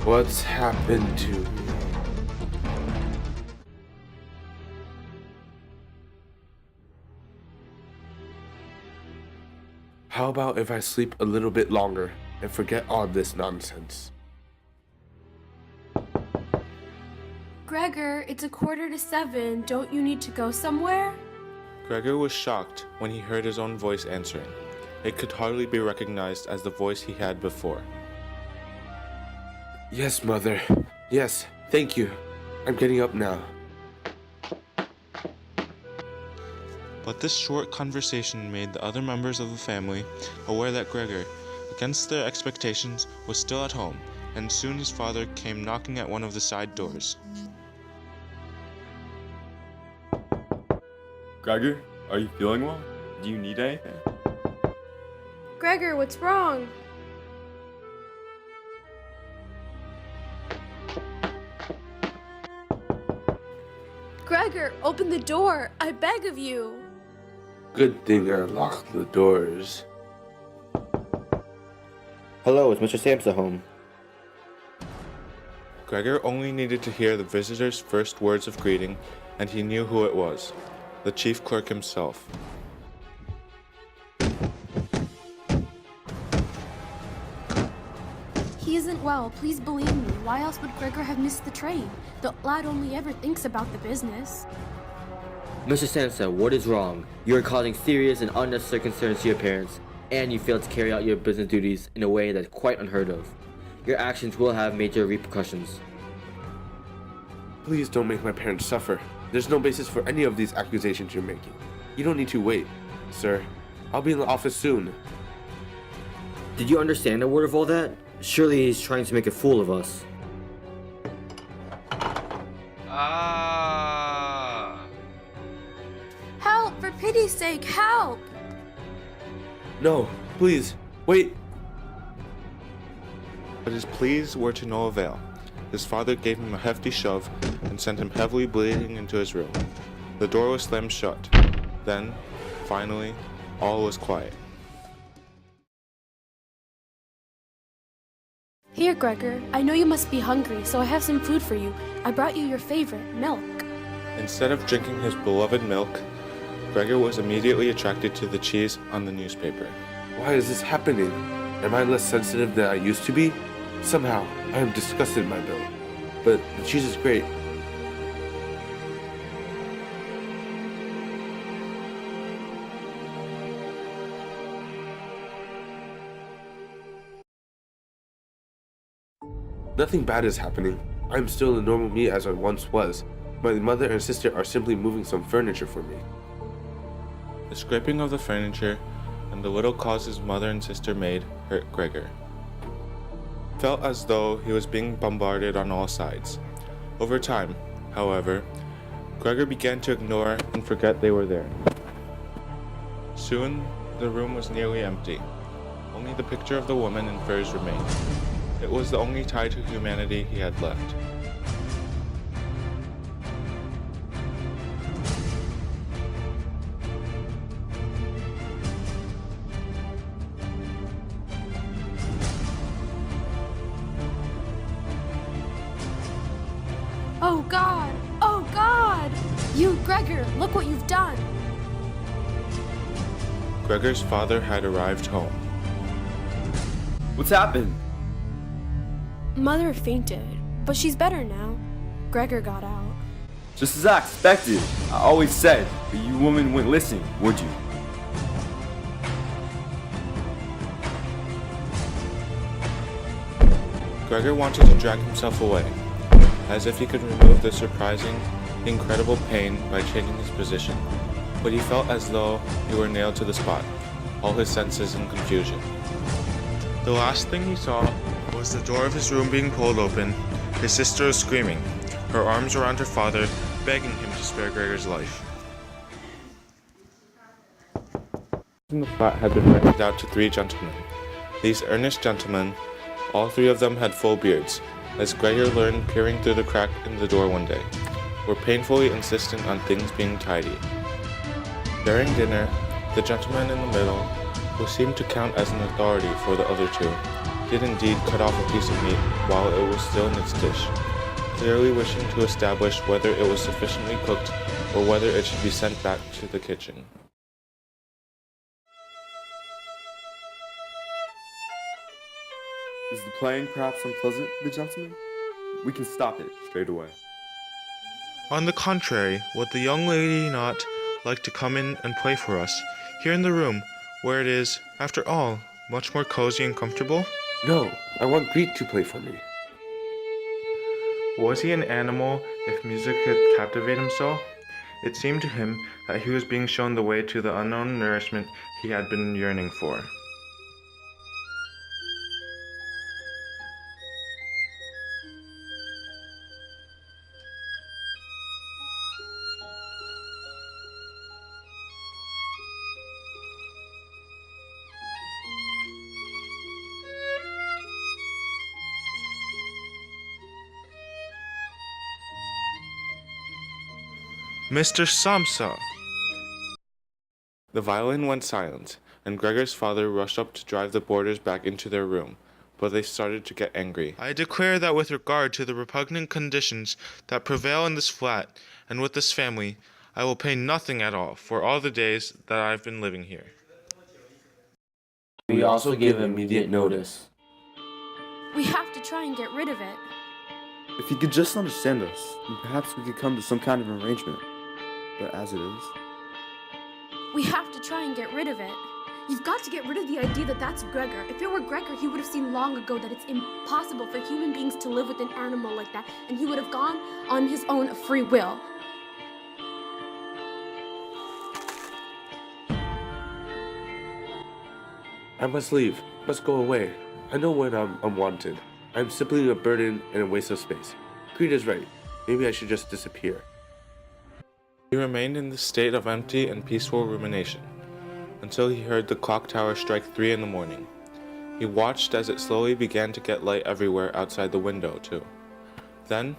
What's happened to me? How about if I sleep a little bit longer and forget all this nonsense? Gregor, it's 6:45. Don't you need to go somewhere? Gregor was shocked when he heard his own voice answering. It could hardly be recognized as the voice he had before. Yes, Mother. Yes, thank you. I'm getting up now. But this short conversation made the other members of the family aware that Gregor, against their expectations, was still at home, and soon his father came knocking at one of the side doors. Gregor, are you feeling well? Do you need anything? Gregor, what's wrong? Gregor, open the door. I beg of you. Good thing I locked the doors. Hello, is Mr. Sampson home? Gregor only needed to hear the visitor's first words of greeting, and he knew who it was. The chief clerk himself. He isn't well. Please believe me. Why else would Gregor have missed the train? The lad only ever thinks about the business. Mr. Sampson, what is wrong? You are causing serious and unnecessary concerns to your parents, and you failed to carry out your business duties in a way that's quite unheard of. Your actions will have major repercussions. Please don't make my parents suffer. There's no basis for any of these accusations you're making. You don't need to wait, sir. I'll be in the office soon. Did you understand a word of all that? Surely he's trying to make a fool of us. Help! For pity's sake, help! No, please, wait. But his pleas were to no avail. His father gave him a hefty shove and sent him heavily bleeding into his room. The door was slammed shut. Then, finally, all was quiet. Here, Gregor. I know you must be hungry, so I have some food for you. I brought you your favorite, milk. Instead of drinking his beloved milk, Gregor was immediately attracted to the cheese on the newspaper. Why is this happening? Am I less sensitive than I used to be? Somehow, I am disgusted by Bill. But the cheese is great. Nothing bad is happening. I am still the normal me as I once was. My mother and sister are simply moving some furniture for me. The scraping of the furniture and the little cause his mother and sister made hurt Gregor. It felt as though he was being bombarded on all sides. Over time, however, Gregor began to ignore and forget they were there. Soon, the room was nearly empty. Only the picture of the woman in furs remained. It was the only tie to humanity he had left. Oh God! Oh God! You, Gregor, look what you've done! Gregor's father had arrived home. What's happened? Mother fainted, but she's better now. Gregor got out. Just as I expected. I always said, but you women wouldn't listen, would you? Gregor wanted to drag himself away, as if he could remove the surprising, incredible pain by changing his position, but he felt as though he were nailed to the spot, all his senses in confusion. The last thing he saw was the door of his room being pulled open, his sister screaming, her arms around her father, begging him to spare Gregor's life. In the flat had been rented out to 3 gentlemen. These earnest gentlemen, all 3 of them had full beards, as Gregor learned peering through the crack in the door one day, were painfully insistent on things being tidy. During dinner, the gentleman in the middle, who seemed to count as an authority for the other 2, did indeed cut off a piece of meat while it was still in its dish, clearly wishing to establish whether it was sufficiently cooked or whether it should be sent back to the kitchen. Is the playing perhaps unpleasant for the gentleman? We can stop it straight away. On the contrary, would the young lady not like to come in and play for us, here in the room, where it is, after all, much more cozy and comfortable? No, I want Greet to play for me. Was he an animal if music could captivate him so? It seemed to him that he was being shown the way to the unknown nourishment he had been yearning for. Mr. Samsa! The violin went silent, and Gregor's father rushed up to drive the boarders back into their room, but they started to get angry. I declare that with regard to the repugnant conditions that prevail in this flat and with this family, I will pay nothing at all for all the days that I have been living here. We also give immediate notice. We have to try and get rid of it. If he could just understand us, then perhaps we could come to some kind of arrangement. But as it is... We have to try and get rid of it. You've got to get rid of the idea that that's Gregor. If it were Gregor, he would have seen long ago that it's impossible for human beings to live with an animal like that, and he would have gone on his own free will. I must leave. Must go away. I know when I'm unwanted. I'm simply a burden and a waste of space. Greet is right. Maybe I should just disappear. He remained in this state of empty and peaceful rumination, until he heard the clock tower strike 3 in the morning. He watched as it slowly began to get light everywhere outside the window, too. Then,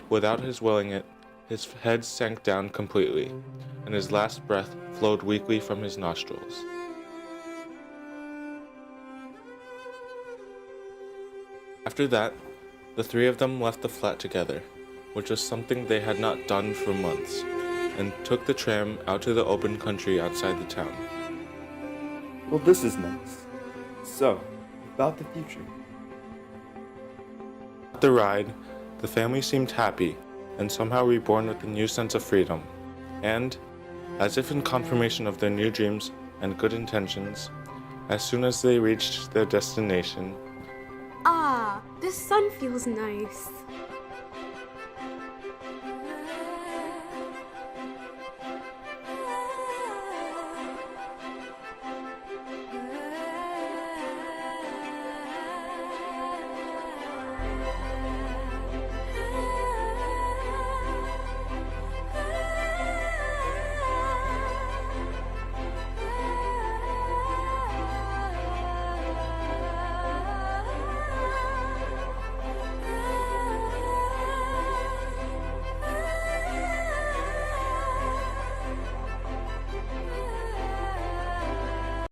without his willing it, his head sank down completely, and his last breath flowed weakly from his nostrils. After that, the three of them left the flat together, which was something they had not done for months, and took the tram out to the open country outside the town. Well, this is nice. So, about the future. At the ride, the family seemed happy and somehow reborn with a new sense of freedom, and, as if in confirmation of their new dreams and good intentions, as soon as they reached their destination, Ah, this sun feels nice.